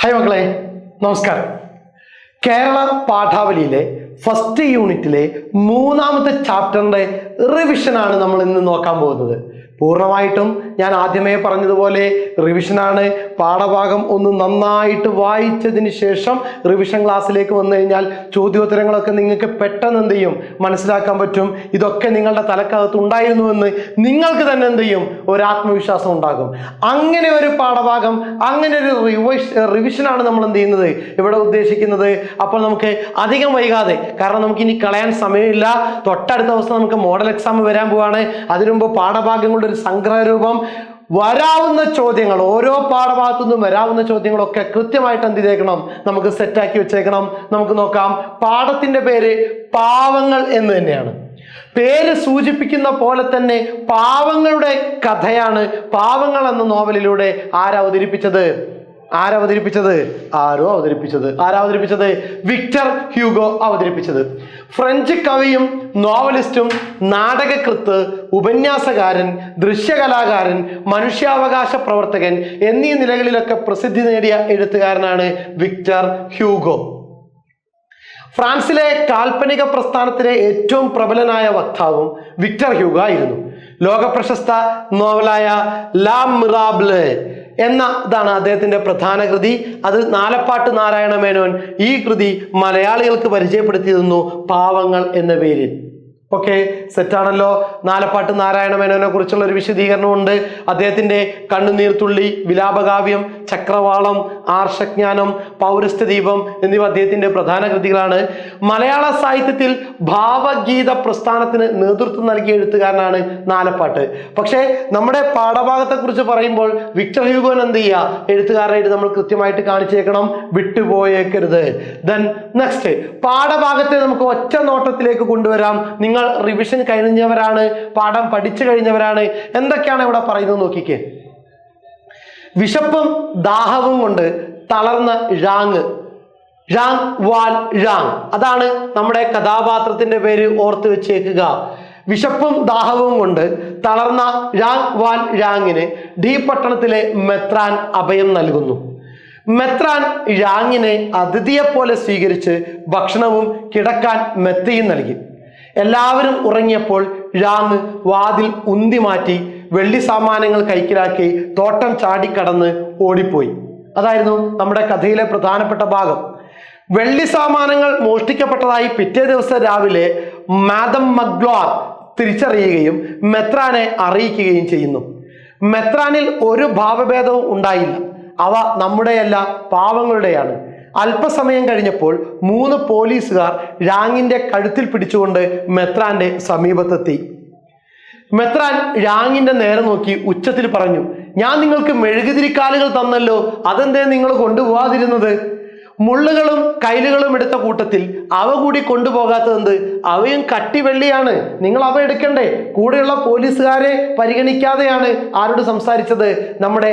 Hi മക്കളെ, നമസ്കാരം. Kerala പാഠാവലിയിലെ first യൂണിറ്റിലെ മൂന്നാമത്തെ ചാപ്റ്ററിന്റെ റിവിഷനാണ് നമ്മൾ ഇന്ന് നോക്കാൻ പോകുന്നത്. പൂർണ്ണമായിട്ടും ഞാൻ ആദ്യമേ പറഞ്ഞതുപോലെ റിവിഷനാണ്. പാഠഭാഗം ഒന്ന് നന്നായിട്ട് വായിച്ചതിന് ശേഷം റിവിഷൻ ക്ലാസ്സിലേക്ക് വന്നു കഴിഞ്ഞാൽ ചോദ്യോത്തരങ്ങളൊക്കെ നിങ്ങൾക്ക് പെട്ടെന്ന് എന്ത് ചെയ്യും മനസ്സിലാക്കാൻ പറ്റും. ഇതൊക്കെ നിങ്ങളുടെ തലക്കകത്ത് ഉണ്ടായിരുന്നുവെന്ന് നിങ്ങൾക്ക് തന്നെ എന്ത് ചെയ്യും ഒരു ആത്മവിശ്വാസം ഉണ്ടാകും. അങ്ങനെ ഒരു പാഠഭാഗം, അങ്ങനെ ഒരു റിവിഷനാണ് നമ്മൾ എന്ത് ചെയ്യുന്നത് ഇവിടെ ഉദ്ദേശിക്കുന്നത്. അപ്പോൾ നമുക്ക് അധികം വൈകാതെ, കാരണം നമുക്ക് ഇനി കളയാൻ സമയമില്ല, തൊട്ടടുത്ത ദിവസം നമുക്ക് മോഡൽ എക്സാം വരാൻ പോവാണ്. അതിനു മുമ്പ് പാഠഭാഗങ്ങളുടെ ഒരു സംഗ്രഹരൂപം, വരാവുന്ന ചോദ്യങ്ങൾ, ഓരോ പാഠഭാഗത്തു നിന്നും വരാവുന്ന ചോദ്യങ്ങളൊക്കെ കൃത്യമായിട്ട് എന്ത് ചെയ്തേക്കണം, നമുക്ക് സെറ്റാക്കി വെച്ചേക്കണം. നമുക്ക് നോക്കാം. പാഠത്തിന്റെ പേര് പാവങ്ങൾ എന്ന് തന്നെയാണ്. പേര് സൂചിപ്പിക്കുന്ന പോലെ തന്നെ പാവങ്ങളുടെ കഥയാണ് പാവങ്ങൾ എന്ന നോവലിലൂടെ അവതരിപ്പിച്ചത് വിക്ടർ ഹ്യൂഗോ അവതരിപ്പിച്ചത്. ഫ്രഞ്ച് കവിയും നോവലിസ്റ്റും നാടകകൃത്ത്, ഉപന്യാസകാരൻ, ദൃശ്യകലാകാരൻ, മനുഷ്യാവകാശ പ്രവർത്തകൻ എന്നീ നിലകളിലൊക്കെ പ്രസിദ്ധി നേടിയ എഴുത്തുകാരനാണ് വിക്ടർ ഹ്യൂഗോ. ഫ്രാൻസിലെ കാൽപ്പനിക പ്രസ്ഥാനത്തിലെ ഏറ്റവും പ്രബലനായ വക്താവും വിക്ടർ ഹ്യൂഗോ ആയിരുന്നു. ലോകപ്രശസ്ത നോവലായ ലാ മിറാബിള് ഇതാണ് അദ്ദേഹത്തിന്റെ പ്രധാന കൃതി. അത് നാലപ്പാട്ട് നാരായണ മേനോൻ ഈ കൃതി മലയാളികൾക്ക് പരിചയപ്പെടുത്തിയിരുന്നു പാവങ്ങൾ എന്ന പേരിൽ. ഓക്കെ, സെറ്റാണല്ലോ. നാലപ്പാട്ട് നാരായണ മേനോനെ കുറിച്ചുള്ള ഒരു വിശദീകരണമുണ്ട്. അദ്ദേഹത്തിന്റെ കണ്ണുനീർത്തുള്ളി, വിലാപകാവ്യം, ചക്രവാളം, ആർഷജ്ഞാനം, പൗരസ്ത്യദീപം എന്നിവ അദ്ദേഹത്തിന്റെ പ്രധാന കൃതികളാണ്. മലയാള സാഹിത്യത്തിൽ ഭാവഗീത പ്രസ്ഥാനത്തിന് നേതൃത്വം നൽകിയ എഴുത്തുകാരനാണ് നാലപ്പാട്ട്. പക്ഷേ നമ്മുടെ പാഠഭാഗത്തെ കുറിച്ച് പറയുമ്പോൾ വിക്ടർ ഹ്യൂഗോൻ എന്ത് ചെയ്യുക, എഴുത്തുകാരനായിട്ട് നമ്മൾ കൃത്യമായിട്ട് കാണിച്ചേക്കണം, വിട്ടുപോയേക്കരുത്. ദെൻ നെക്സ്റ്റ്, പാഠഭാഗത്തെ നമുക്ക് ഒറ്റ നോട്ടത്തിലേക്ക് കൊണ്ടുവരാം. നിങ്ങൾ റിവിഷൻ കഴിഞ്ഞവരാണ്, പാഠം പഠിച്ചു കഴിഞ്ഞവരാണ്. എന്തൊക്കെയാണ് ഇവിടെ പറയുന്നത് നോക്കിക്കേ. വിശപ്പും ദാഹവും കൊണ്ട് തളർന്ന ഴാങ് വാൽ ഴാങ്, അതാണ് നമ്മുടെ കഥാപാത്രത്തിന്റെ പേര്, ഓർത്ത് വെച്ചേക്കുക. വിശപ്പും ദാഹവും കൊണ്ട് തളർന്ന വാൽ ഴാങ്ങിന് ഡി പട്ടണത്തിലെ മെത്രാൻ അഭയം നൽകുന്നു. മെത്രാൻ ഴാങ്ങിനെ അതിഥിയെപ്പോലെ സ്വീകരിച്ച് ഭക്ഷണവും കിടക്കാൻ മെത്തയും നൽകി. എല്ലാവരും ഉറങ്ങിയപ്പോൾ ഴാങ് വാതിൽ ഉന്തി മാറ്റി വെള്ളി സാമാനങ്ങൾ കൈക്കലാക്കി തോട്ടം ചാടിക്കടന്ന് ഓടിപ്പോയി. അതായിരുന്നു നമ്മുടെ കഥയിലെ പ്രധാനപ്പെട്ട ഭാഗം. വെള്ളി സാമാനങ്ങൾ മോഷ്ടിക്കപ്പെട്ടതായി പിറ്റേ ദിവസം രാവിലെ മാഡം മഗ്ലോർ തിരിച്ചറിയുകയും മെത്രാനെ അറിയിക്കുകയും ചെയ്യുന്നു. മെത്രാനിൽ ഒരു ഭാവഭേദവും ഉണ്ടായില്ല. അവ നമ്മുടെയല്ല, പാവങ്ങളുടെയാണ്. അല്പസമയം കഴിഞ്ഞപ്പോൾ 3 പോലീസുകാർ ഴാങ്ങിന്റെ കഴുത്തിൽ പിടിച്ചുകൊണ്ട് മെത്രാന്റെ സമീപത്തെത്തി. മെത്രാൻ ഴാങ്ങിന്റെ നേരെ നോക്കി ഉച്ചത്തിൽ പറഞ്ഞു, ഞാൻ നിങ്ങൾക്ക് മെഴുകുതിരിക്കാലുകൾ തന്നല്ലോ, അതെന്തേ നിങ്ങൾ കൊണ്ടുപോകാതിരുന്നത്? മുള്ളുകളും കൈലുകളും എടുത്ത കൂട്ടത്തിൽ അവ കൂടി കൊണ്ടുപോകാത്തതെന്ത്? അവയും കട്ടിവെള്ളിയാണ്, നിങ്ങൾ അവ എടുക്കണ്ടേ? കൂടെയുള്ള പോലീസുകാരെ പരിഗണിക്കാതെയാണ് ആരോട് സംസാരിച്ചത്? നമ്മുടെ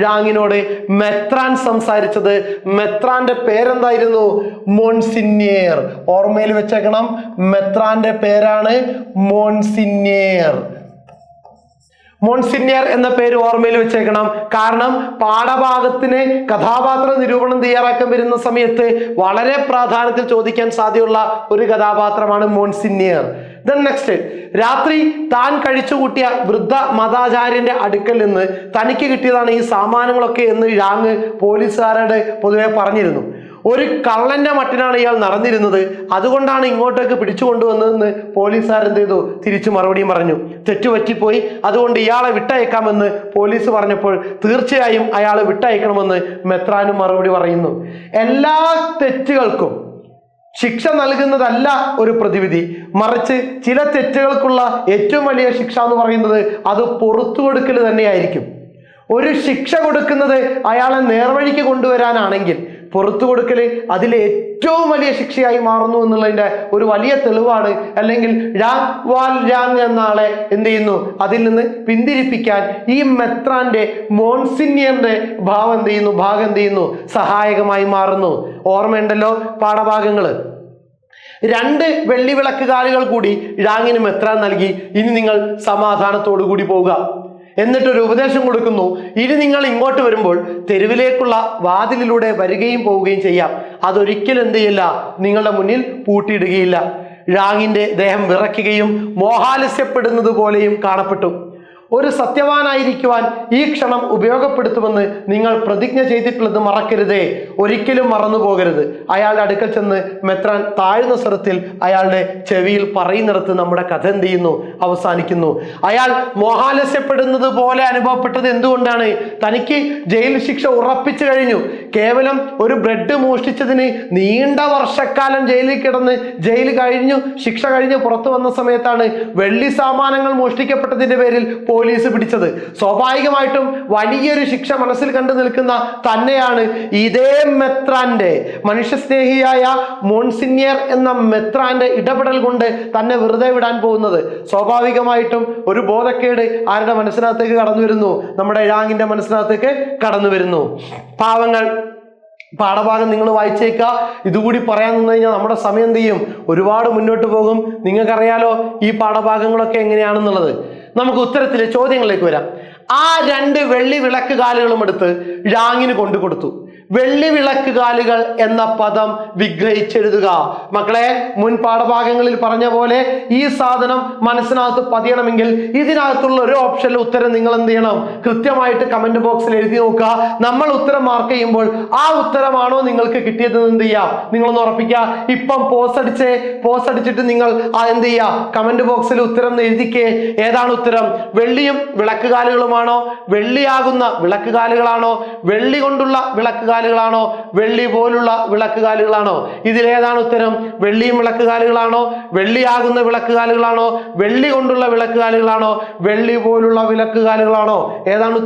ഴാങ്ങിനോട് മെത്രാൻ സംസാരിച്ചത്. മെത്രാന്റെ പേരെന്തായിരുന്നു? മോൺസിഞ്ഞേർ. ഓർമ്മയിൽ വെച്ചേക്കണം, മെത്രാന്റെ പേരാണ് മോൺസിഞ്ഞേർ. മോൺസിഞ്ഞേർ എന്ന പേര് ഓർമ്മയിൽ വെച്ചേക്കണം. കാരണം പാഠഭാഗത്തിന് കഥാപാത്ര നിരൂപണം തയ്യാറാക്കാൻ വരുന്ന സമയത്ത് വളരെ പ്രാധാന്യത്തിൽ ചോദിക്കാൻ സാധ്യതയുള്ള ഒരു കഥാപാത്രമാണ് മോൺസിഞ്ഞേർ. ദെൻ നെക്സ്റ്റ്, രാത്രി താൻ കഴിച്ചുകൂട്ടിയ വൃദ്ധ മതാചാര്യന്റെ അടുക്കൽ നിന്ന് തനിക്ക് കിട്ടിയതാണ് ഈ സാമാനങ്ങളൊക്കെ എന്ന് ഴാങ് പോലീസുകാരോട് പൊതുവെ പറഞ്ഞിരുന്നു. ഒരു കള്ളന്റെ മട്ടിനാണ് ഇയാൾ നടന്നിരുന്നത്, അതുകൊണ്ടാണ് ഇങ്ങോട്ടേക്ക് പിടിച്ചു കൊണ്ടുവന്നതെന്ന് പോലീസുകാർ എന്ത് ചെയ്തു? തിരിച്ചു മറുപടിയും പറഞ്ഞു. തെറ്റുപറ്റിപ്പോയി, അതുകൊണ്ട് ഇയാളെ വിട്ടയക്കാമെന്ന് പോലീസ് പറഞ്ഞപ്പോൾ തീർച്ചയായും അയാളെ വിട്ടയക്കണമെന്ന് മെത്രാനും മറുപടി പറയുന്നു. എല്ലാ തെറ്റുകൾക്കും ശിക്ഷ നൽകുന്നതല്ല ഒരു പ്രതിവിധി, മറിച്ച് ചില തെറ്റുകൾക്കുള്ള ഏറ്റവും വലിയ ശിക്ഷ എന്ന് പറയുന്നത് അത് പുറത്തു കൊടുക്കൽ തന്നെയായിരിക്കും. ഒരു ശിക്ഷ കൊടുക്കുന്നത് അയാളെ നേർവഴിക്ക് കൊണ്ടുവരാനാണെങ്കിൽ പുറത്തു കൊടുക്കൽ അതിലെ ഏറ്റവും വലിയ ശിക്ഷയായി മാറുന്നു എന്നുള്ളതിന്റെ ഒരു വലിയ തെളിവാണ്. അല്ലെങ്കിൽ ഴാങ് എന്ന ആളെ എന്ത് ചെയ്യുന്നു, അതിൽ നിന്ന് പിന്തിരിപ്പിക്കാൻ ഈ മെത്രാന്റെ മോൺസിഞ്ഞറിന്റെ ഭാഗം എന്ത് ചെയ്യുന്നു സഹായകമായി മാറുന്നു. ഓർമ്മയുണ്ടല്ലോ പാഠഭാഗങ്ങള്. 2 വെള്ളി വിളക്ക് കാലുകൾ കൂടി ഴാങ്ങിന് മെത്രാൻ നൽകി. ഇനി നിങ്ങൾ സമാധാനത്തോടു കൂടി പോവുക. എന്നിട്ടൊരു ഉപദേശം കൊടുക്കുന്നു. ഇനി നിങ്ങൾ ഇങ്ങോട്ട് വരുമ്പോൾ തെരുവിലേക്കുള്ള വാതിലിലൂടെ വരികയും പോവുകയും ചെയ്യാം. അതൊരിക്കലും എന്ത് ചെയ്യില്ല, നിങ്ങളുടെ മുന്നിൽ പൂട്ടിയിടുകയില്ല. ഴാങ്ങിന്റെ ദേഹം വിറയ്ക്കുകയും മോഹാലസ്യപ്പെടുന്നത് പോലെയും കാണപ്പെട്ടു. ഒരു സത്യവാനായിരിക്കുവാൻ ഈ ക്ഷണം ഉപയോഗപ്പെടുത്തുമെന്ന് നിങ്ങൾ പ്രതിജ്ഞ ചെയ്തിട്ടുള്ളത് മറക്കരുതേ, ഒരിക്കലും മറന്നു പോകരുത്. അയാളുടെ അടുക്കൽ ചെന്ന് മെത്രാൻ താഴ്ന്ന സ്വരത്തിൽ അയാളുടെ ചെവിയിൽ പറയുന്നിടത്ത് നമ്മുടെ കഥ എന്ത് ചെയ്യുന്നു, അവസാനിക്കുന്നു. അയാൾ മോഹാലസ്യപ്പെടുന്നത് പോലെ അനുഭവപ്പെട്ടത് എന്തുകൊണ്ടാണ്? തനിക്ക് ജയിൽ ശിക്ഷ ഉറപ്പിച്ചു കഴിഞ്ഞു. കേവലം ഒരു ബ്രെഡ് മോഷ്ടിച്ചതിന് നീണ്ട വർഷക്കാലം ജയിലിൽ കിടന്ന് ജയിൽ കഴിഞ്ഞു, ശിക്ഷ കഴിഞ്ഞ് പുറത്തു വന്ന സമയത്താണ് വെള്ളി സാമാനങ്ങൾ മോഷ്ടിക്കപ്പെട്ടതിന്റെ പേരിൽ പോലീസ് പിടിച്ചത്. സ്വാഭാവികമായിട്ടും വലിയൊരു ശിക്ഷ മനസ്സിൽ കണ്ടു നിൽക്കുന്ന തന്നെയാണ് ഇതേ മെത്രാന്റെ, മനുഷ്യസ്നേഹിയായ മോൺസിഞ്ഞർ എന്ന മെത്രാന്റെ ഇടപെടൽ കൊണ്ട് തന്നെ വെറുതെ വിടാൻ പോകുന്നത്. സ്വാഭാവികമായിട്ടും ഒരു ബോധക്കേട് ആരുടെ മനസ്സിനകത്തേക്ക് കടന്നു വരുന്നു? നമ്മുടെ ഴാങ്ങിന്റെ മനസ്സിനകത്തേക്ക് കടന്നു വരുന്നു. പാവങ്ങൾ. പാഠഭാഗം നിങ്ങൾ വായിച്ചേക്കുക. ഇതുകൂടി പറയാൻ നിന്ന് കഴിഞ്ഞാൽ നമ്മുടെ സമയം എന്ത് ചെയ്യും, ഒരുപാട് മുന്നോട്ട് പോകും. നിങ്ങൾക്കറിയാലോ ഈ പാഠഭാഗങ്ങളൊക്കെ എങ്ങനെയാണെന്നുള്ളത്. നമുക്ക് ഉത്തരത്തിലെ ചോദ്യങ്ങളിലേക്ക് വരാം. ആ 2 വെള്ളി വിളക്കുകാലുകളും എടുത്ത് ഴാങ്ങിന് കൊണ്ടു കൊടുത്തു. വെള്ളി വിളക്കുകാലുകൾ എന്ന പദം വിഗ്രഹിച്ചെഴുതുക. മക്കളെ, മുൻ പാഠഭാഗങ്ങളിൽ പറഞ്ഞ പോലെ ഈ സാധനം മനസ്സിനകത്ത് പതിയണമെങ്കിൽ ഇതിനകത്തുള്ള ഒരു ഓപ്ഷനിൽ ഉത്തരം നിങ്ങൾ എന്ത് ചെയ്യണം, കൃത്യമായിട്ട് കമന്റ് ബോക്സിൽ എഴുതി നോക്കുക. നമ്മൾ ഉത്തരം മാർക്ക് ചെയ്യുമ്പോൾ ആ ഉത്തരമാണോ നിങ്ങൾക്ക് കിട്ടിയതെന്ന് എന്ത് ചെയ്യാം, നിങ്ങളൊന്ന് ഉറപ്പിക്കുക. ഇപ്പം പോസ് അടിച്ചിട്ട് നിങ്ങൾ എന്ത് ചെയ്യുക, കമന്റ് ബോക്സിൽ ഉത്തരം എഴുതിക്കേ. ഏതാണ് ഉത്തരം? വെള്ളിയും വിളക്കുകാലുകളുമാണോ, വെള്ളിയാകുന്ന വിളക്കുകാലുകളാണോ, വെള്ളി കൊണ്ടുള്ള വിളക്കുകാലുകളാണോ, വെള്ളി പോലുള്ള വിളക്കുകാലുകളാണോ? ഇതിലേതാണ് ഉത്തരം? വെള്ളിയും വിളക്കുകാലുകളാണോ, വെള്ളിയാകുന്ന വിളക്കുകാലുകളാണോ, വെള്ളി കൊണ്ടുള്ള വിളക്കുകാലുകളാണോ, വെള്ളി പോലുള്ള വിളക്കുകാലുകളാണോ? ഏതാണ്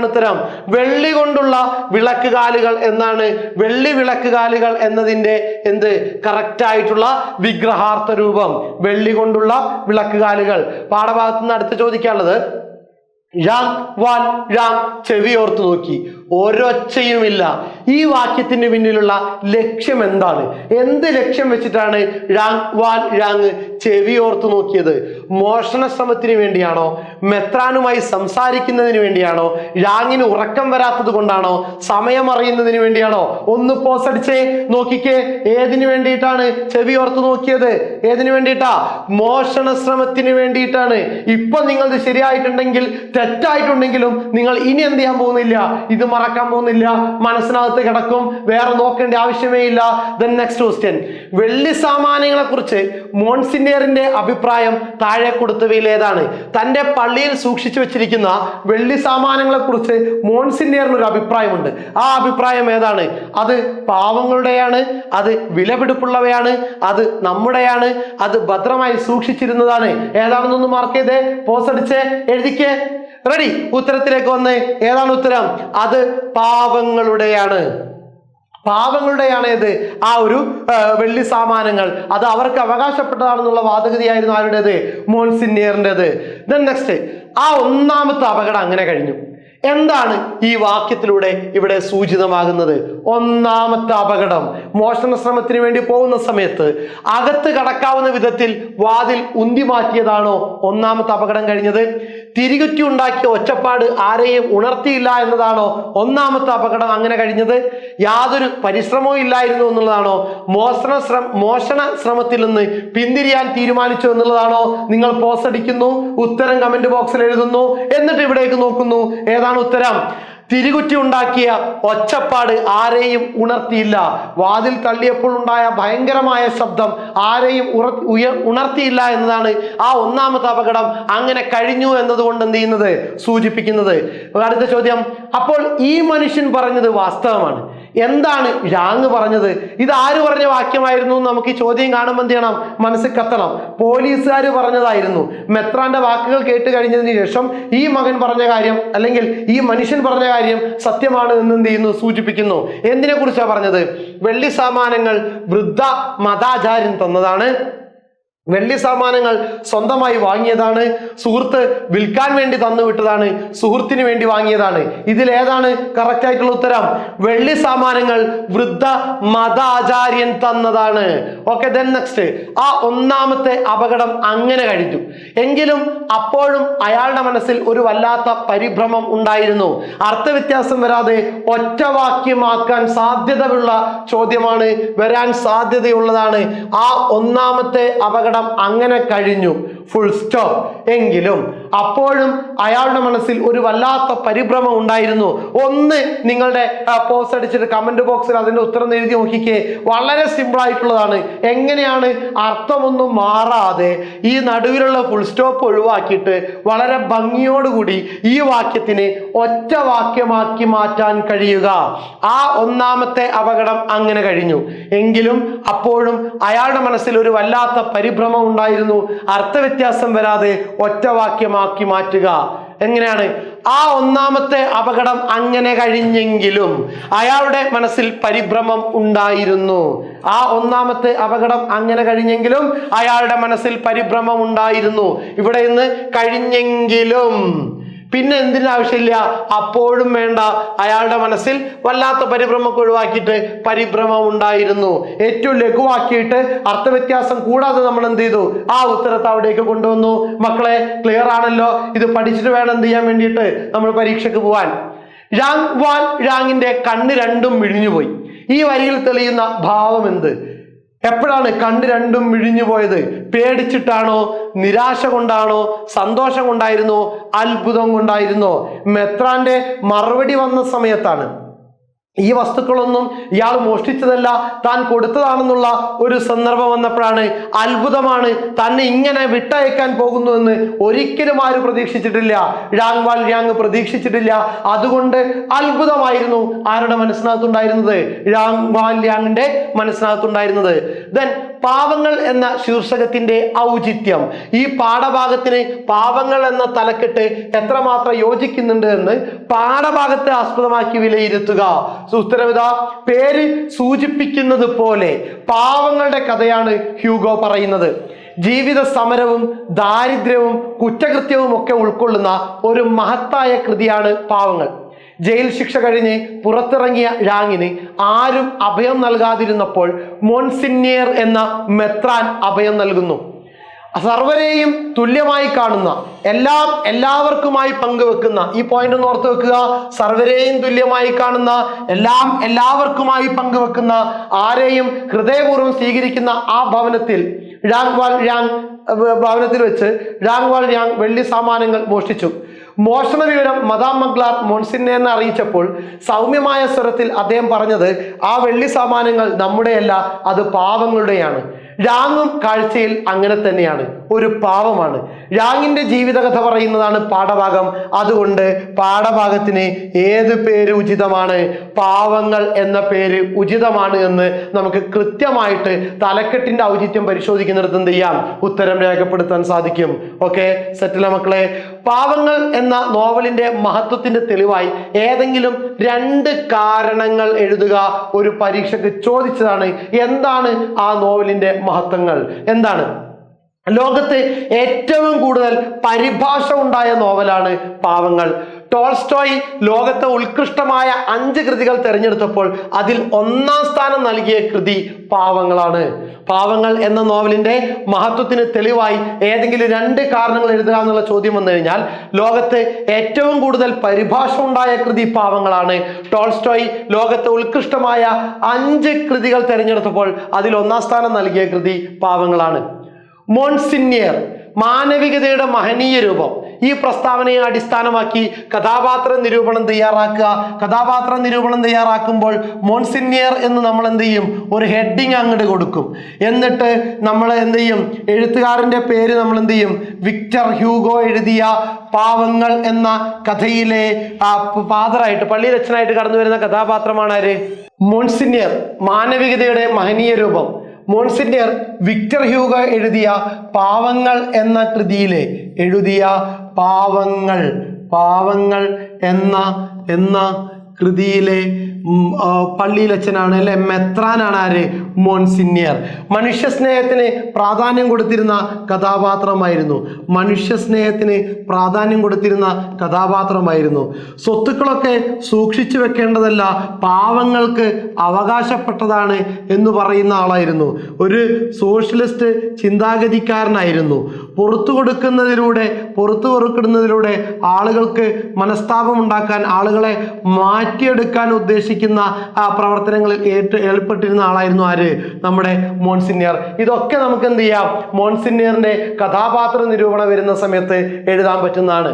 ഉത്തരം? വെള്ളി കൊണ്ടുള്ള വിളക്കുകാലുകൾ എന്നാണ്. വെള്ളി വിളക്കുകാലുകൾ എന്നതിന്റെ കറക്റ്റ് ആയിട്ടുള്ള വിഗ്രഹാർത്ഥ രൂപം. വെള്ളി കൊണ്ടുള്ള വിളക്കുകാലുകൾ. പാഠഭാഗത്ത് നിന്ന് അടുത്ത് ചോദിക്കാനുള്ളത്, ചെവി ഓർത്തു നോക്കി, ഒരൊച്ചയുമില്ല. ഈ വാക്യത്തിന് പിന്നിലുള്ള ലക്ഷ്യം എന്താണ്? എന്ത് ലക്ഷ്യം വെച്ചിട്ടാണ് ഴാങ് ചെവി ഓർത്തു നോക്കിയത്? മോഷണ ശ്രമത്തിന് വേണ്ടിയാണോ? മെത്രാനുമായി സംസാരിക്കുന്നതിന് വേണ്ടിയാണോ? ഴാങ്ങിന് ഉറക്കം വരാത്തത് കൊണ്ടാണോ? സമയം അറിയുന്നതിന് വേണ്ടിയാണോ? ഒന്ന് പോസ് അടിച്ചേ, നോക്കിക്കേ. ഏതിനു വേണ്ടിയിട്ടാണ് ചെവി ഓർത്തു നോക്കിയത്? ഏതിനു വേണ്ടിയിട്ടാ? മോഷണ ശ്രമത്തിന് വേണ്ടിയിട്ടാണ്. ഇപ്പൊ നിങ്ങളത് ശരിയായിട്ടുണ്ടെങ്കിൽ തെറ്റായിട്ടുണ്ടെങ്കിലും നിങ്ങൾ ഇനി എന്ത് ചെയ്യാൻ പോകുന്നില്ല, ഇത് മറക്കാൻ പോകുന്നില്ല, മനസ്സിനകത്ത് കിടക്കും, വേറെ നോക്കേണ്ട ആവശ്യമേ ഇല്ല. Then next question. വെള്ളി സാമാനങ്ങളെ കുറിച്ച് മോൺസിഞ്ഞറിന്റെ അഭിപ്രായം താഴെ കൊടുത്തവയിൽ ഏതാണ്? തന്റെ പള്ളിയിൽ സൂക്ഷിച്ചു വെച്ചിരിക്കുന്ന വെള്ളി സാമാനങ്ങളെ കുറിച്ച് മോൺസിഞ്ഞറിന് ഒരു അഭിപ്രായമുണ്ട്. ആ അഭിപ്രായം ഏതാണ്? അത് പാവങ്ങളുടെയാണ്, അത് വിലപിടിപ്പുള്ളവയാണ്, അത് നമ്മുടെയാണ്, അത് ഭദ്രമായി സൂക്ഷിച്ചിരുന്നതാണ്. ഏതാണെന്നൊന്ന് മാർക്ക് ചെയ്തേ, പോസ് അടിച്ചേ, എഴുതിക്കേ. റെഡി? ഉത്തരത്തിലേക്ക് വന്നേ. ഏതാണ് ഉത്തരം? അത് പാവങ്ങളുടെയാണ്. ഏത്? ആ ഒരു വെള്ളി സാമാനങ്ങൾ അത് അവർക്ക് അവകാശപ്പെട്ടതാണെന്നുള്ള വാദഗതിയായിരുന്നു ആരുടേത്? മോൺസിഞ്ഞറിൻ്റെത്. Then next, ആ ഒന്നാമത്തെ അപകടം അങ്ങനെ കഴിഞ്ഞു. എന്താണ് ഈ വാക്യത്തിലൂടെ ഇവിടെ സൂചിതമാകുന്നത്? ഒന്നാമത്തെ അപകടം, മോഷണ ശ്രമത്തിന് വേണ്ടി പോകുന്ന സമയത്ത് അകത്ത് കടക്കാവുന്ന വിധത്തിൽ വാതിൽ ഉന്തി മാറ്റിയതാണോ ഒന്നാമത്തെ അപകടം കഴിഞ്ഞത്? തിരികുറ്റി ഉണ്ടാക്കിയ ഒച്ചപ്പാട് ആരെയും ഉണർത്തിയില്ല എന്നതാണോ ഒന്നാമത്തെ അപകടം അങ്ങനെ കഴിഞ്ഞത്? യാതൊരു പരിശ്രമവും ഇല്ലായിരുന്നു എന്നുള്ളതാണോ? മോഷണ ശ്രമത്തിൽ നിന്ന് പിന്തിരിയാൻ തീരുമാനിച്ചു എന്നുള്ളതാണോ? നിങ്ങൾ പോസ് അടിക്കുന്നു, ഉത്തരം കമന്റ് ബോക്സിൽ എഴുതുന്നു, എന്നിട്ട് ഇവിടേക്ക് നോക്കുന്നു. ഏതാണ് ഉത്തരം? തിരികുറ്റി ഉണ്ടാക്കിയ ഒച്ചപ്പാട് ആരെയും ഉണർത്തിയില്ല. വാതിൽ തള്ളിയപ്പോൾ ഉണ്ടായ ഭയങ്കരമായ ശബ്ദം ആരെയും ഉണർത്തിയില്ല എന്നതാണ് ആ ഒന്നാമത്തെ അപകടം അങ്ങനെ കഴിഞ്ഞു എന്നതുകൊണ്ട് എന്ത് ചെയ്യുന്നത്, സൂചിപ്പിക്കുന്നത്. അടുത്ത ചോദ്യം, അപ്പോൾ ഈ മനുഷ്യൻ പറഞ്ഞത് വാസ്തവമാണ്. എന്താണ് ഴാങ് പറഞ്ഞത്? ഇത് ആര് പറഞ്ഞ വാക്യമായിരുന്നു? നമുക്ക് ഈ ചോദ്യം കാണുമ്പോൾ എന്ത് ചെയ്യണം, മനസ്സിൽ കത്തണം. പോലീസുകാർ പറഞ്ഞതായിരുന്നു. മെത്രാന്റെ വാക്കുകൾ കേട്ട് കഴിഞ്ഞതിന് ശേഷം ഈ മകൻ പറഞ്ഞ കാര്യം അല്ലെങ്കിൽ ഈ മനുഷ്യൻ പറഞ്ഞ കാര്യം സത്യമാണ് എന്ന് എന്ത് ചെയ്യുന്നു, സൂചിപ്പിക്കുന്നു. എന്തിനെ കുറിച്ചാണ് പറഞ്ഞത്? വെള്ളി സാമാനങ്ങൾ വൃദ്ധ മതാചാര്യൻ തന്നതാണ്. വെള്ളി സമ്മാനങ്ങൾ സ്വന്തമായി വാങ്ങിയതാണ്, സുഹൃത്ത് വിൽക്കാൻ വേണ്ടി തന്നു വിട്ടതാണ്, സുഹൃത്തിന് വേണ്ടി വാങ്ങിയതാണ്. ഇതിലേതാണ് കറക്റ്റ് ആയിട്ടുള്ള ഉത്തരം? വെള്ളി സമ്മാനങ്ങൾ വൃദ്ധ മതാചാര്യൻ തന്നതാണ്. Okay, then next. ആ ഒന്നാമത്തെ അപകടം അങ്ങനെ കഴിഞ്ഞു. എങ്കിലും അപ്പോഴും അയാളുടെ മനസ്സിൽ ഒരു വല്ലാത്ത പരിഭ്രമം ഉണ്ടായിരുന്നു. അർത്ഥവ്യത്യാസം വരാതെ ഒറ്റവാക്യമാക്കാൻ സാധ്യതയുള്ള ചോദ്യമാണ്, വരാൻ സാധ്യതയുള്ളതാണ്. ആ ഒന്നാമത്തെ അപകടം അങ്ങനെ കഴിഞ്ഞു, ഫുൾ സ്റ്റോപ്പ്. എങ്കിലും അപ്പോഴും അയാളുടെ മനസ്സിൽ ഒരു വല്ലാത്ത പരിഭ്രമം ഉണ്ടായിരുന്നു. ഒന്ന് നിങ്ങളുടെ പോസ്റ്റ് അടിച്ചിട്ട് കമന്റ് ബോക്സിൽ അതിന്റെ ഉത്തരം എഴുതി നോക്കിക്കേ. വളരെ സിമ്പിൾ ആയിട്ടുള്ളതാണ്. എങ്ങനെയാണ് അർത്ഥമൊന്നും മാറാതെ ഈ നടുവിലുള്ള ഫുൾ സ്റ്റോപ്പ് ഒഴിവാക്കിയിട്ട് വളരെ ഭംഗിയോടുകൂടി ഈ വാക്യത്തിനെ ഒറ്റ വാക്യമാക്കി മാറ്റാൻ കഴിയുക? ആ ഒന്നാമത്തെ അപകടം അങ്ങനെ കഴിഞ്ഞു. എങ്കിലും അപ്പോഴും അയാളുടെ മനസ്സിൽ ഒരു വല്ലാത്ത പരിഭ്രമം ഉണ്ടായിരുന്നു. അർത്ഥവ്യത്യാസം വരാതെ ഒറ്റവാക്യമാക്കി മാറ്റുക. എങ്ങനെയാണ്? ആ ഒന്നാമത്തെ അപകടം അങ്ങനെ കഴിഞ്ഞെങ്കിലും അയാളുടെ മനസ്സിൽ പരിഭ്രമം ഉണ്ടായിരുന്നു. ആ ഒന്നാമത്തെ അപകടം അങ്ങനെ കഴിഞ്ഞെങ്കിലും അയാളുടെ മനസ്സിൽ പരിഭ്രമം ഉണ്ടായിരുന്നു. ഇവിടെ നിന്ന് കഴിഞ്ഞെങ്കിലും പിന്നെ എന്തിനാവശ്യമില്ല, അപ്പോഴും വേണ്ട. അയാളുടെ മനസ്സിൽ വല്ലാത്ത പരിഭ്രമം ഒഴിവാക്കിയിട്ട് പരിഭ്രമം ഉണ്ടായിരുന്നു. ഏറ്റവും ലഘുവാക്കിയിട്ട് അർത്ഥവ്യത്യാസം കൂടാതെ നമ്മൾ എന്ത് ചെയ്തു? ആ ഉത്തരത്തെ അവിടേക്ക് കൊണ്ടുവന്നു. മക്കളെ ക്ലിയർ ആണല്ലോ? ഇത് പഠിച്ചിട്ട് വേണം എന്ത് ചെയ്യാൻ വേണ്ടിയിട്ട് നമ്മൾ പരീക്ഷയ്ക്ക് പോവാൻ. രാങ് വാൽ രാങ്ങിന്റെ കണ്ണ് രണ്ടും മിഴിഞ്ഞുപോയി. ഈ വരിയിൽ തെളിയുന്ന ഭാവം എന്ത്? എപ്പോഴാണ് കണ്ണ് രണ്ടും മിഴിഞ്ഞു പോയത്? പേടിച്ചിട്ടാണോ, നിരാശ കൊണ്ടാണോ, സന്തോഷം കൊണ്ടായിരുന്നോ, അത്ഭുതം കൊണ്ടായിരുന്നോ? മെത്രാന്റെ മറുപടി വന്ന സമയത്താണ്. ഈ വസ്തുക്കളൊന്നും ഇയാൾ മോഷ്ടിച്ചതല്ല, താൻ കൊടുത്തതാണെന്നുള്ള ഒരു സന്ദർഭം വന്നപ്പോഴാണ്. അത്ഭുതമാണ്, തന്നെ ഇങ്ങനെ വിട്ടയക്കാൻ പോകുന്നുവെന്ന് ഒരിക്കലും ആരും പ്രതീക്ഷിച്ചിട്ടില്ല. രാങ് വാൽ രാങ് പ്രതീക്ഷിച്ചിട്ടില്ല. അതുകൊണ്ട് അത്ഭുതമായിരുന്നു ആരുടെ മനസ്സിനകത്തുണ്ടായിരുന്നത്? രാങ് വാൽ രാങ്ങിന്റെ മനസ്സിനകത്തുണ്ടായിരുന്നത്. ദെൻ പാവങ്ങൾ എന്ന ശീർഷകത്തിന്റെ ഔചിത്യം. ഈ പാഠഭാഗത്തിന് പാവങ്ങൾ എന്ന തലക്കെട്ട് എത്രമാത്രം യോജിക്കുന്നുണ്ട് എന്ന് പാഠഭാഗത്തെ ആസ്പദമാക്കി വിലയിരുത്തുക. ഉത്തരവിതാ, പേര് സൂചിപ്പിക്കുന്നത് പോലെ പാവങ്ങളുടെ കഥയാണ് ഹ്യൂഗോ പറയുന്നത്. ജീവിത സമരവും ദാരിദ്ര്യവും കുറ്റകൃത്യവും ഒക്കെ ഉൾക്കൊള്ളുന്ന ഒരു മഹത്തായ കൃതിയാണ് പാവങ്ങൾ. ജയിൽ ശിക്ഷ കഴിഞ്ഞ് പുറത്തിറങ്ങിയ രാങ്ങിന് ആരും അഭയം നൽകാതിരുന്നപ്പോൾ മോൺസിന്യർ എന്ന മെത്രാൻ അഭയം നൽകുന്നു. സർവരെയും തുല്യമായി കാണുന്ന, എല്ലാവർക്കുമായി പങ്കുവെക്കുന്ന, ഈ പോയിന്റ് ഒന്ന് ഓർത്ത് വെക്കുക. സർവരെയും തുല്യമായി കാണുന്ന, എല്ലാവർക്കുമായി പങ്കുവെക്കുന്ന, ആരെയും ഹൃദയപൂർവ്വം സ്വീകരിക്കുന്ന ആ ഭവനത്തിൽ ഭവനത്തിൽ വെച്ച് രാങ് വാൽ രാങ് വെള്ളി സാമാനങ്ങൾ മോഷ്ടിച്ചു. മോഷണ വിവരം മദാം മഗ്ലാർ മോൺസിന്യറിനെ അറിയിച്ചപ്പോൾ സൗമ്യമായ സ്വരത്തിൽ അദ്ദേഹം പറഞ്ഞത്, ആ വെള്ളി സാമാനങ്ങൾ നമ്മുടെയല്ല, അത് പാവങ്ങളുടെയാണ്. രാങ്ങും കാഴ്ചയിൽ അങ്ങനെ തന്നെയാണ്, ഒരു പാവമാണ്. രാങ്ങിന്റെ ജീവിതകഥ പറയുന്നതാണ് പാഠഭാഗം. അതുകൊണ്ട് പാഠഭാഗത്തിന് ഏത് പേര് ഉചിതമാണ്? പാവങ്ങൾ എന്ന പേര് ഉചിതമാണ് എന്ന് നമുക്ക് കൃത്യമായിട്ട് തലക്കെട്ടിന്റെ ഔചിത്യം പരിശോധിക്കുന്നിടത്ത് എന്ത് ചെയ്യാം? ഉത്തരം രേഖപ്പെടുത്താൻ സാധിക്കും. ഓക്കെ, സെറ്റിലെ മക്കളെ? പാവങ്ങൾ എന്ന നോവലിന്റെ മഹത്വത്തിന്റെ തെളിവായി ഏതെങ്കിലും 2 കാരണങ്ങൾ എഴുതുക. ഒരു പരീക്ഷയ്ക്ക് ചോദിച്ചതാണ്. എന്താണ് ആ നോവലിന്റെ മഹത്വങ്ങൾ? എന്താണ്? ലോകത്ത് ഏറ്റവും കൂടുതൽ പരിഭാഷ ഉണ്ടായ നോവലാണ് പാവങ്ങൾ. ടോൾസ്റ്റോയ് ലോകത്തെ ഉത്കൃഷ്ടമായ 5 കൃതികൾ തിരഞ്ഞെടുത്തപ്പോൾ അതിൽ 1ാം സ്ഥാനം നൽകിയ കൃതി പാവങ്ങളാണ്. പാവങ്ങൾ എന്ന നോവലിന്റെ മഹത്വത്തിന് തെളിവായി ഏതെങ്കിലും 2 കാരണങ്ങൾ എഴുതുക എന്നുള്ള ചോദ്യം വന്നു കഴിഞ്ഞാൽ ലോകത്ത് ഏറ്റവും കൂടുതൽ പരിഭാഷ ഉണ്ടായ കൃതി പാവങ്ങളാണ്. ടോൾസ്റ്റോയ് ലോകത്തെ ഉത്കൃഷ്ടമായ 5 കൃതികൾ തിരഞ്ഞെടുത്തപ്പോൾ അതിൽ 1ാം സ്ഥാനം നൽകിയ കൃതി പാവങ്ങളാണ്. മോൺസിന്യർ, മാനവികതയുടെ മഹനീയ രൂപം. ഈ പ്രസ്താവനയെ അടിസ്ഥാനമാക്കി കഥാപാത്ര നിരൂപണം തയ്യാറാക്കുക. കഥാപാത്ര നിരൂപണം തയ്യാറാക്കുമ്പോൾ മോൺസിന്യർ എന്ന് നമ്മൾ എന്ത് ചെയ്യും? ഒരു ഹെഡിങ് അങ്ങോട്ട് കൊടുക്കും. എന്നിട്ട് നമ്മൾ എന്ത് ചെയ്യും? എഴുത്തുകാരന്റെ പേര് നമ്മൾ എന്ത് ചെയ്യും? വിക്ടർ ഹ്യൂഗോ എഴുതിയ പാവങ്ങൾ എന്ന കഥയിലെ ഫാദറായിട്ട്, പള്ളിയിലച്ഛനായിട്ട് കടന്നു വരുന്ന കഥാപാത്രമാണ് ആര്? മോൺസിന്യർ, മാനവികതയുടെ മഹനീയ രൂപം. മോൺസിന്യർ വിക്ടർ ഹ്യൂഗോ എഴുതിയ പാവങ്ങൾ എന്ന കൃതിയിലെ പാവങ്ങൾ എന്ന കൃതിയിലെ പള്ളിയിലച്ഛനാണ്, അല്ലെ മെത്രാനാണ് ആര്? മോൺസിഞ്ഞർ. മനുഷ്യ സ്നേഹത്തിന് പ്രാധാന്യം കൊടുത്തിരുന്ന കഥാപാത്രമായിരുന്നു. മനുഷ്യ സ്നേഹത്തിന് പ്രാധാന്യം കൊടുത്തിരുന്ന കഥാപാത്രമായിരുന്നു. സ്വത്തുക്കളൊക്കെ സൂക്ഷിച്ചു വെക്കേണ്ടതല്ല, പാവങ്ങൾക്ക് അവകാശപ്പെട്ടതാണ് എന്ന് പറയുന്ന ആളായിരുന്നു. ഒരു സോഷ്യലിസ്റ്റ് ചിന്താഗതിക്കാരനായിരുന്നു. പുറത്തു കൊടുക്കുന്നതിലൂടെ ആളുകൾക്ക് മനസ്താപം ഉണ്ടാക്കാൻ, ആളുകളെ മാറ്റിയെടുക്കാൻ ഉദ്ദേശിക്കുന്ന പ്രവർത്തനങ്ങളിൽ ഏർപ്പെട്ടിരുന്ന ആളായിരുന്നു ആര്? നമ്മുടെ മോൺസിഞ്ഞർ. ഇതൊക്കെ നമുക്ക് എന്ത് ചെയ്യാം? മോൺസിഞ്ഞറിന്റെ കഥാപാത്ര നിരൂപണം വരുന്ന സമയത്ത് എഴുതാൻ പറ്റുന്നതാണ്.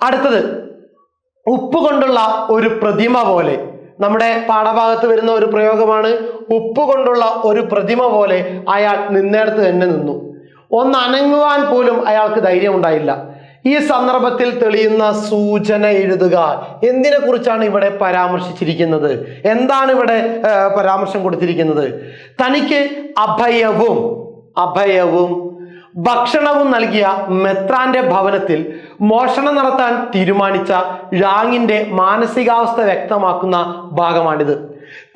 അടുത്തത്, ഉപ്പ് കൊണ്ടുള്ള ഒരു പ്രതിമ പോലെ. നമ്മുടെ പാഠഭാഗത്ത് വരുന്ന ഒരു പ്രയോഗമാണ്. ഉപ്പ് കൊണ്ടുള്ള ഒരു പ്രതിമ പോലെ അയാൾ നിന്നിടത്ത് തന്നെ നിന്നു. ഒന്ന് അനങ്ങുവാൻ പോലും അയാൾക്ക് ധൈര്യം ഉണ്ടായില്ല. ഈ സന്ദർഭത്തിൽ തെളിയുന്ന സൂചന എഴുതുക. എന്തിനെ കുറിച്ചാണ് ഇവിടെ പരാമർശിച്ചിരിക്കുന്നത്? എന്താണ് ഇവിടെ പരാമർശം കൊടുത്തിരിക്കുന്നത്? തനിക്ക് അഭയവും ഭക്ഷണവും നൽകിയ മെത്രാന്റെ ഭവനത്തിൽ മോഷണം നടത്താൻ തീരുമാനിച്ച ഴാങ്ങിന്റെ മാനസികാവസ്ഥ വ്യക്തമാക്കുന്ന ഭാഗമാണിത്.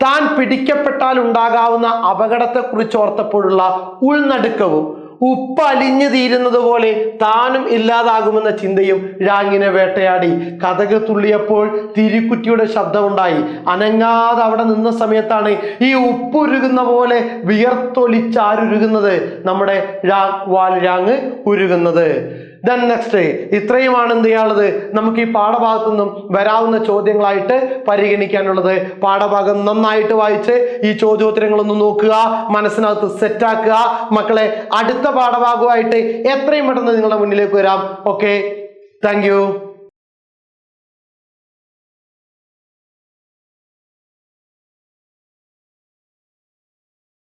താൻ പിടിക്കപ്പെട്ടാൽ ഉണ്ടാകാവുന്ന അപകടത്തെക്കുറിച്ച് ഓർത്തപ്പോഴുള്ള ഉൾനടുക്കവും ഉപ്പ് അലിഞ്ഞു തീരുന്നത് പോലെ താനും ഇല്ലാതാകുമെന്ന ചിന്തയും ഴാങ്ങിനെ വേട്ടയാടി. കതക് തുള്ളിയപ്പോൾ തിരിക്കുറ്റിയുടെ ശബ്ദമുണ്ടായി. അനങ്ങാതെ അവിടെ നിന്ന സമയത്താണ് ഈ ഉപ്പ് ഉരുകുന്ന പോലെ വിയർത്തൊലിച്ചാരുരുകുന്നത്? നമ്മുടെ ഴാങ് ഉരുകുന്നത്. ദെൻ നെക്സ്റ്റ്, ഇത്രയുമാണ് എന്ത് ചെയ്യാനുള്ളത്? നമുക്ക് ഈ പാഠഭാഗത്തു നിന്നും വരാവുന്ന ചോദ്യങ്ങളായിട്ട് പരിഗണിക്കാനുള്ളത്. പാഠഭാഗം നന്നായിട്ട് വായിച്ച് ഈ ചോദ്യോത്തരങ്ങളൊന്ന് നോക്കുക, മനസ്സിനകത്ത് സെറ്റാക്കുക. മക്കളെ, അടുത്ത പാഠഭാഗമായിട്ട് എത്രയും പെട്ടെന്ന് നിങ്ങളുടെ മുന്നിലേക്ക് വരാം. Okay, thank you.